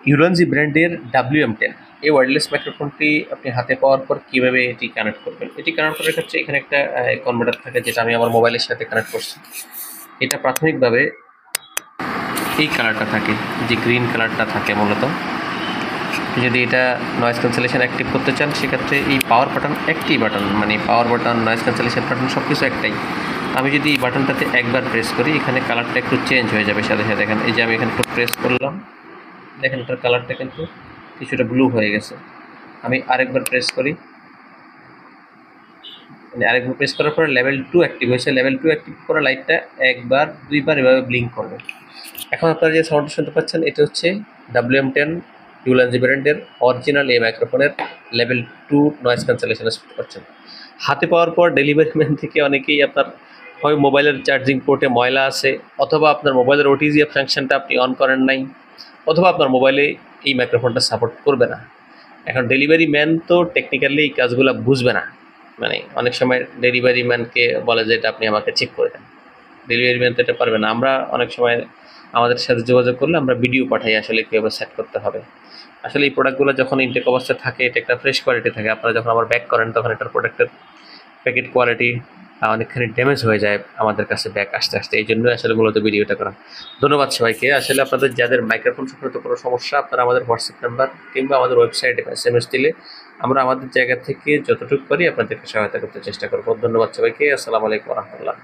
ইউরানজি ব্র্যান্ডের WM10 এই wireless মাইক্রোফোনটি আপনি হাতে পাওয়ার পর কীভাবে এটি কানেক্ট করবেন। এটি কানেক্ট করার ক্ষেত্রে এখানে একটা কনভার্টার থাকে, যেটা আমি আমার মোবাইলের সাথে কানেক্ট করছি। এটা প্রাথমিকভাবে এই কালারটা থাকে, যে গ্রিন কালারটা থাকে মূলত। যদি এটা নয়েজ ক্যান্সেলেশন অ্যাক্টিভ করতে চান, সেক্ষেত্রে এই পাওয়ার বাটন একটি বাটন, মানে power button, noise cancellation button সব কিছু একটাই। আমি যদি এই বাটনটাতে একবার প্রেস করি, এখানে কালারটা একটু চেঞ্জ হয়ে যাবে সাথে সাথে। দেখেন, এই যে আমি এখানে একটু প্রেস করলাম, দেখেন এটার কালারটা কিন্তু কিছুটা ব্লু হয়ে গেছে। আমি আরেকবার প্রেস করি, মানে আরেকবার প্রেস করার পরে লেভেল 2 অ্যাক্টিভ হয়েছে। লেভেল 2 অ্যাক্টিভ করা লাইটটা একবার দুইবার এভাবে ব্লিঙ্ক করবে। এখন আপনারা যে সাউন্ডটা শুনতে পাচ্ছেন, এটা হচ্ছে WM10 ইউরানজি ব্র্যান্ডের অরিজিনাল এই মাইক্রোফোনের লেভেল 2 নয়েজ ক্যান্সেলেশন শুনতে পাচ্ছেন। হাতে পাওয়ার পর ডেলিভারি ম্যান থেকে অনেকেই আপনার হয় মোবাইলের চার্জিং পোর্টে ময়লা আছে, অথবা আপনার মোবাইলের OTG ফাংশনটা আপনি অন করেন নাই, অথবা আপনার মোবাইলে এই মাইক্রোফোনটা সাপোর্ট করবে না। এখন ডেলিভারি ম্যান তো টেকনিক্যালি এই কাজগুলো বুঝবে না, মানে অনেক সময় ডেলিভারি ম্যানকে বলে যে এটা আপনি আমাকে চেক করে দেন। ডেলিভারি ম্যান তো এটা পারবে না। আমরা অনেক সময় আমাদের সাথে যোগাযোগ করলে আমরা ভিডিও পাঠাই আসলে কীভাবে সেট করতে হবে। আসলে এই প্রোডাক্টগুলো যখন ইনটেক অবস্থায় থাকে, এটা একটা ফ্রেশ কোয়ালিটি থাকে। আপনারা যখন আবার ব্যাক করেন, তখন এটার প্রোডাক্টের প্যাকেট কোয়ালিটি অনেকখানি ড্যামেজ হয়ে যায় আমাদের কাছে ব্যাক আসতে আসতে। এই জন্যই আসলে মূলত ভিডিওটা করা। ধন্যবাদ সবাইকে। আসলে আপনাদের যাদের মাইক্রোফোন সংক্রান্ত কোনো সমস্যা, আপনারা আমাদের হোয়াটসঅ্যাপ নাম্বার কিংবা আমাদের ওয়েবসাইটে SMS দিলে আমরা আমাদের জায়গা থেকে যতটুকু পারি আপনাদেরকে সহায়তা করতে চেষ্টা করব। ধন্যবাদ সবাইকে। আসসালামু আলাইকুম ওয়া রাহমাতুল্লাহ।